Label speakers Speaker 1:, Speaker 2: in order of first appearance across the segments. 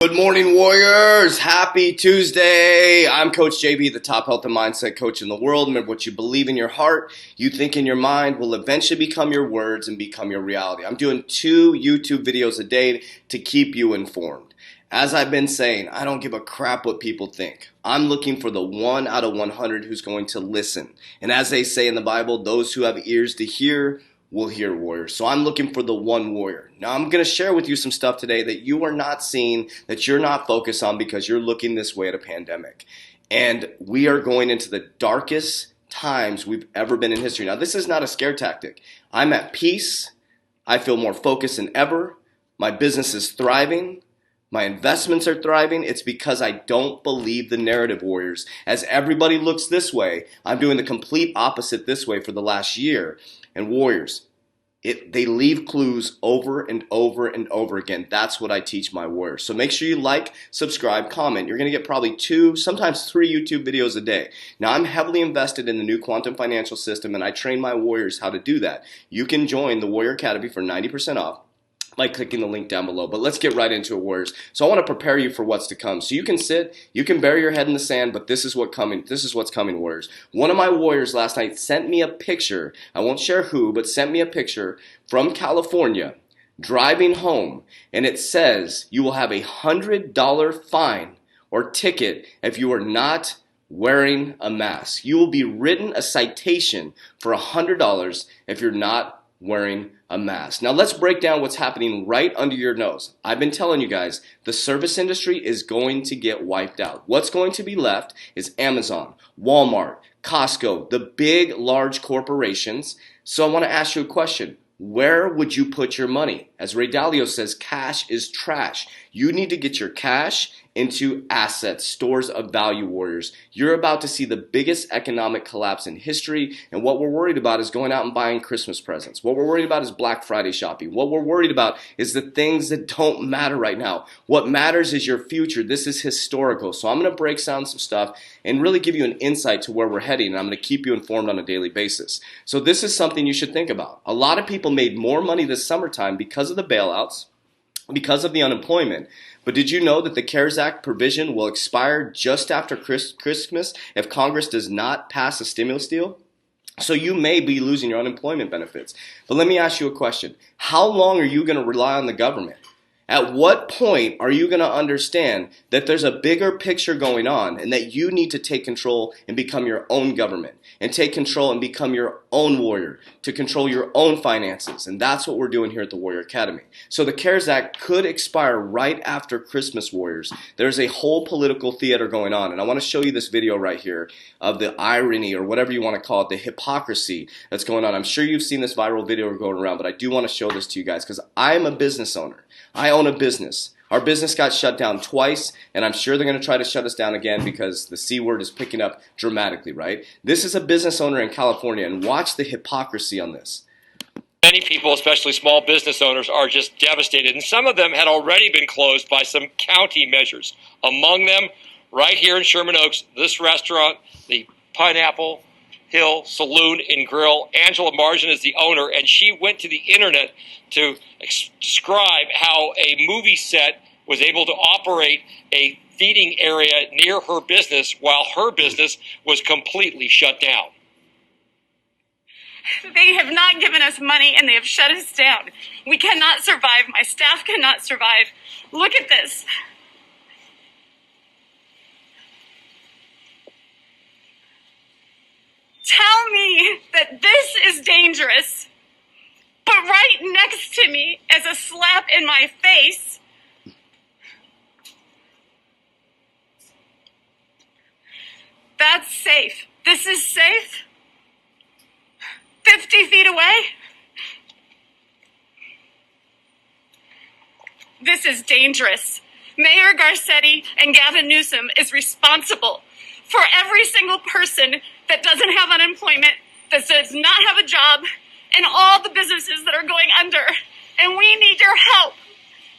Speaker 1: Good morning, Warriors. Happy Tuesday. I'm Coach JB, the top health and mindset coach in the world. Remember, what you believe in your heart, you think in your mind, will eventually become your words and become your reality. I'm doing 2 YouTube videos a day to keep you informed. As I've been saying, I don't give a crap what people think. I'm looking for the 1 out of 100 who's going to listen. And as they say in the Bible, those who have ears to hear will hear, warriors. So I'm looking for the one warrior. Now I'm going to share with you some stuff today that you are not seeing, that you're not focused on because you're looking this way at a pandemic. And we are going into the darkest times we've ever been in history. Now this is not a scare tactic. I'm at peace. I feel more focused than ever. My business is thriving. My investments are thriving. It's because I don't believe the narrative, warriors. As everybody looks this way, I'm doing the complete opposite this way for the last year. And warriors, they leave clues over and over and over again. That's what I teach my warriors. So make sure you like, subscribe, comment. You're going to get probably 2, sometimes 3 YouTube videos a day. Now, I'm heavily invested in the new quantum financial system, and I train my warriors how to do that. You can join the Warrior Academy for 90% off by clicking the link down below. But let's get right into it, warriors. So I want to prepare you for what's to come. So you can sit, you can bury your head in the sand, but this is what's coming, warriors. One of my warriors last night sent me a picture. I won't share who, but sent me a picture from California driving home, and it says you will have a $100 fine or ticket if you are not wearing a mask. You will be written a citation for $100 if you're not wearing a mask. Now let's break down what's happening right under your nose. I've been telling you guys, the service industry is going to get wiped out. What's going to be left is Amazon, Walmart, Costco, the big, large corporations. So I want to ask you a question. Where would you put your money? As Ray Dalio says, cash is trash. You need to get your cash into assets, stores of value, warriors. You're about to see the biggest economic collapse in history, and what we're worried about is going out and buying Christmas presents. What we're worried about is Black Friday shopping. What we're worried about is the things that don't matter right now. What matters is your future. This is historical. So I'm going to break down some stuff and really give you an insight to where we're heading, and I'm going to keep you informed on a daily basis. So this is something you should think about. A lot of people made more money this summertime because of the bailouts, because of the unemployment. But did you know that the CARES Act provision will expire just after Christmas if Congress does not pass a stimulus deal? So you may be losing your unemployment benefits. But let me ask you a question. How long are you going to rely on the government? At what point are you going to understand that there's a bigger picture going on and that you need to take control and become your own government and take control and become your own warrior to control your own finances? And that's what we're doing here at the Warrior Academy. So the CARES Act could expire right after Christmas, warriors. There's a whole political theater going on, and I want to show you this video right here of the irony, or whatever you want to call it, the hypocrisy that's going on. I'm sure you've seen this viral video going around, but I do want to show this to you guys because I'm a business owner. I own a business. Our business got shut down twice, and I'm sure they're going to try to shut us down again because the C word is picking up dramatically, right? This is a business owner in California, and watch the hypocrisy on this.
Speaker 2: Many people, especially small business owners, are just devastated, and some of them had already been closed by some county measures. Among them, right here in Sherman Oaks, this restaurant, the Pineapple Hill Saloon and Grill. Angela Margin is the owner, and she went to the internet to describe how a movie set was able to operate a feeding area near her business while her business was completely shut down.
Speaker 3: They have not given us money and they have shut us down. We cannot survive. My staff cannot survive. Look at this. Tell me that this is dangerous, but right next to me as a slap in my face, that's safe. This is safe. 50 feet away. This is dangerous. Mayor Garcetti and Gavin Newsom is responsible for every single person that doesn't have unemployment, that does not have a job, and all the businesses that are going under. And we need your help.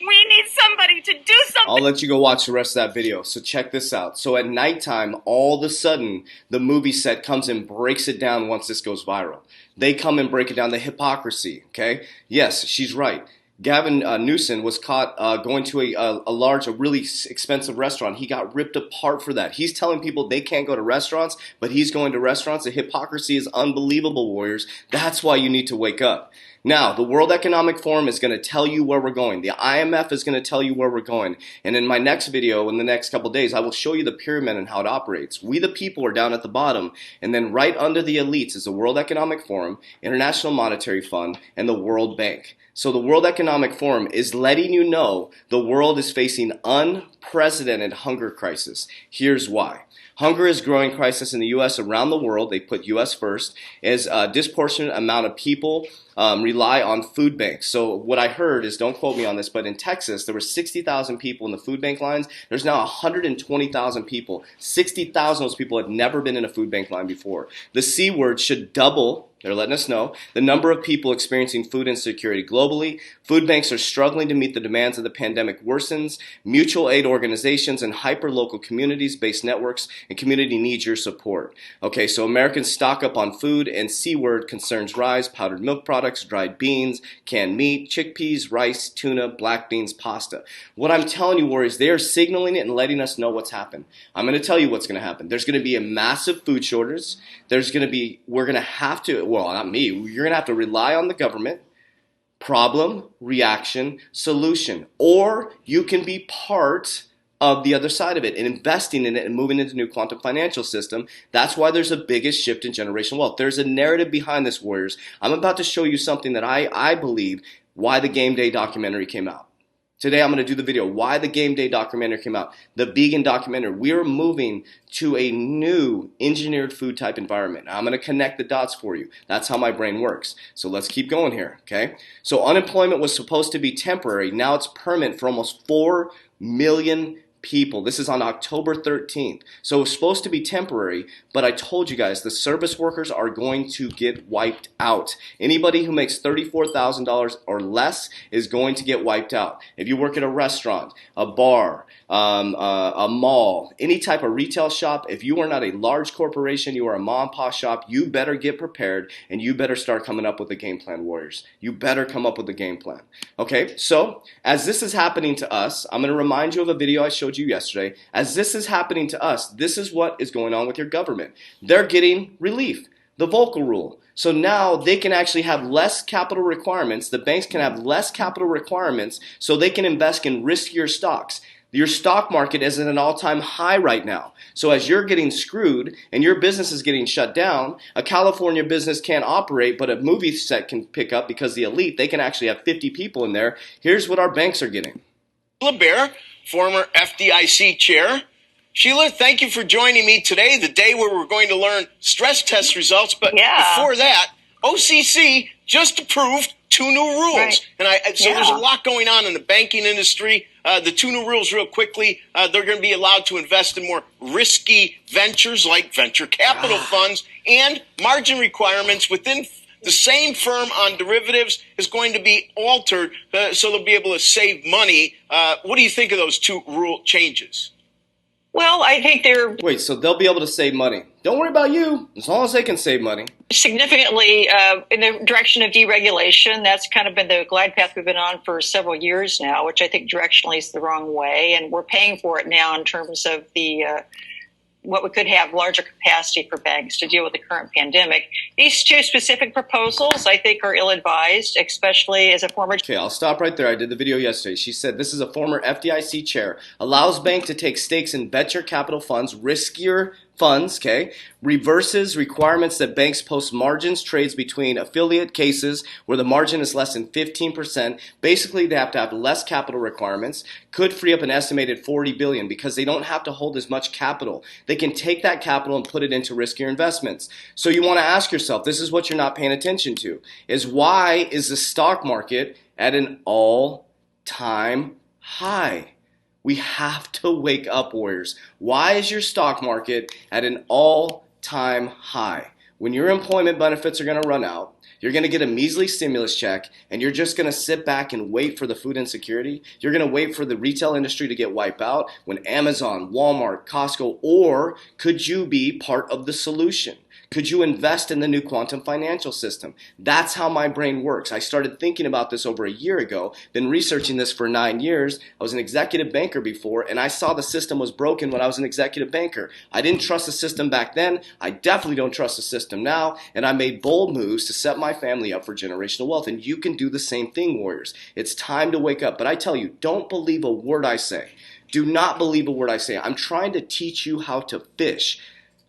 Speaker 3: We need somebody to do something.
Speaker 1: I'll let you go watch the rest of that video. So check this out. So at nighttime, all of a sudden, the movie set comes and breaks it down once this goes viral. They come and break it down, the hypocrisy, okay? Yes, she's right. Gavin Newsom was caught going to a really expensive restaurant. He got ripped apart for that. He's telling people they can't go to restaurants, but he's going to restaurants. The hypocrisy is unbelievable, warriors. That's why you need to wake up. Now, the World Economic Forum is going to tell you where we're going. The IMF is going to tell you where we're going. And in my next video, in the next couple of days, I will show you the pyramid and how it operates. We, the people, are down at the bottom. And then right under the elites is the World Economic Forum, International Monetary Fund, and the World Bank. So the World Economic Forum is letting you know the world is facing unprecedented hunger crisis. Here's why. Hunger is a growing crisis in the U.S. around the world. They put U.S. first, as a disproportionate amount of people rely on food banks. So what I heard is, don't quote me on this, but in Texas, there were 60,000 people in the food bank lines. There's now 120,000 people. 60,000 of those people had never been in a food bank line before. The C word should double. They're letting us know the number of people experiencing food insecurity globally. Food banks are struggling to meet the demands of the pandemic worsens. Mutual aid organizations and hyper-local communities-based networks and community need your support. Okay, so Americans stock up on food, and C-word concerns rise: powdered milk products, dried beans, canned meat, chickpeas, rice, tuna, black beans, pasta. What I'm telling you, warriors, they are signaling it and letting us know what's happened. I'm going to tell you what's going to happen. There's going to be a massive food shortage. We're going to have to, well, not me, you're going to have to rely on the government. Problem, reaction, solution. Or you can be part of the other side of it and investing in it and moving into the new quantum financial system. That's why there's a biggest shift in generational wealth. There's a narrative behind this, warriors. I'm about to show you something that I believe why the Game Day documentary came out. Today I'm going to do the video why the Game Day documentary came out, the vegan documentary. We're moving to a new engineered food type environment. I'm going to connect the dots for you. That's how my brain works. So let's keep going here, okay? So unemployment was supposed to be temporary. Now it's permanent for almost 4 million people. This is on October 13th. So it was supposed to be temporary, but I told you guys the service workers are going to get wiped out. Anybody who makes $34,000 or less is going to get wiped out. If you work at a restaurant, a bar, a mall, any type of retail shop, if you are not a large corporation, you are a mom and pop shop, you better get prepared and you better start coming up with a game plan, warriors. You better come up with a game plan. Okay, so as this is happening to us, I'm going to remind you of a video I showed you yesterday. As this is happening to us, this is what is going on with your government. They're getting relief, the Volcker rule. So now they can actually have less capital requirements. The banks can have less capital requirements so they can invest in riskier stocks. Your stock market is at an all-time high right now. So as you're getting screwed and your business is getting shut down, a California business can't operate, but a movie set can pick up because the elite, they can actually have 50 people in there. Here's what our banks are getting.
Speaker 4: LeBear, former FDIC chair. Sheila, thank you for joining me today, the day where we're going to learn stress test results. But before that, OCC just approved 2 new rules. Right. And so there's a lot going on in the banking industry. The 2 new rules, real quickly, they're going to be allowed to invest in more risky ventures like venture capital funds, and margin requirements within the same firm on derivatives is going to be altered so they'll be able to save money. What do you think of those 2 rule changes?
Speaker 5: Well, I think they're...
Speaker 1: Wait, so they'll be able to save money. Don't worry about you, as long as they can save money.
Speaker 5: Significantly in the direction of deregulation. That's kind of been the glide path we've been on for several years now, which I think directionally is the wrong way. And we're paying for it now in terms of the what we could have larger capacity for banks to deal with the current pandemic. These 2 specific proposals, I think, are ill-advised, especially as a former...
Speaker 1: Okay, I'll stop right there. I did the video yesterday. She said this is a former FDIC chair. Allows banks to take stakes in venture capital funds, riskier funds, okay, reverses requirements that banks post margins trades between affiliate cases where the margin is less than 15%. Basically, they have to have less capital requirements, could free up an estimated $40 billion because they don't have to hold as much capital. They can take that capital and put it into riskier investments. So you want to ask yourself, this is what you're not paying attention to, is why is the stock market at an all-time high? We have to wake up, warriors. Why is your stock market at an all-time high? When your employment benefits are going to run out, you're going to get a measly stimulus check, and you're just going to sit back and wait for the food insecurity. You're going to wait for the retail industry to get wiped out when Amazon, Walmart, Costco, or could you be part of the solution? Could you invest in the new quantum financial system? That's how my brain works. I started thinking about this over a year ago, been researching this for 9 years. I was an executive banker before, and I saw the system was broken when I was an executive banker. I didn't trust the system back then. I definitely don't trust the system now, and I made bold moves to set my family up for generational wealth. And you can do the same thing, warriors. It's time to wake up. But I tell you, don't believe a word I say. Do not believe a word I say. I'm trying to teach you how to fish.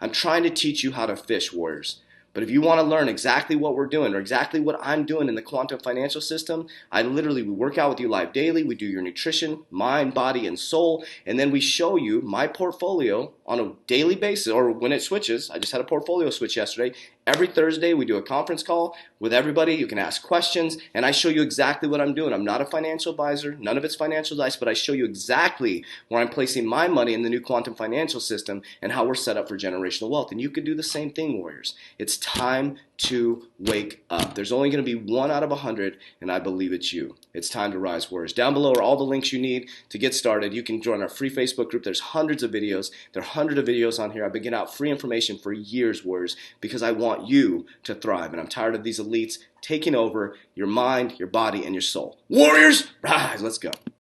Speaker 1: I'm trying to teach you how to fish, warriors. But if you want to learn exactly what we're doing or exactly what I'm doing in the quantum financial system, we work out with you live daily. We do your nutrition, mind, body, and soul. And then we show you my portfolio on a daily basis, or when it switches. I just had a portfolio switch yesterday. Every Thursday, we do a conference call with everybody. You can ask questions, and I show you exactly what I'm doing. I'm not a financial advisor. None of it's financial advice, but I show you exactly where I'm placing my money in the new quantum financial system and how we're set up for generational wealth. And you can do the same thing, warriors. It's time to wake up. There's only going to be 1 out of 100, and I believe it's you. It's time to rise, warriors. Down below are all the links you need to get started. You can join our free Facebook group. There's hundreds of videos. There are hundreds of videos on here. I've been giving out free information for years, warriors, because I want you to thrive. And I'm tired of these elites taking over your mind, your body, and your soul. Warriors, rise. Let's go.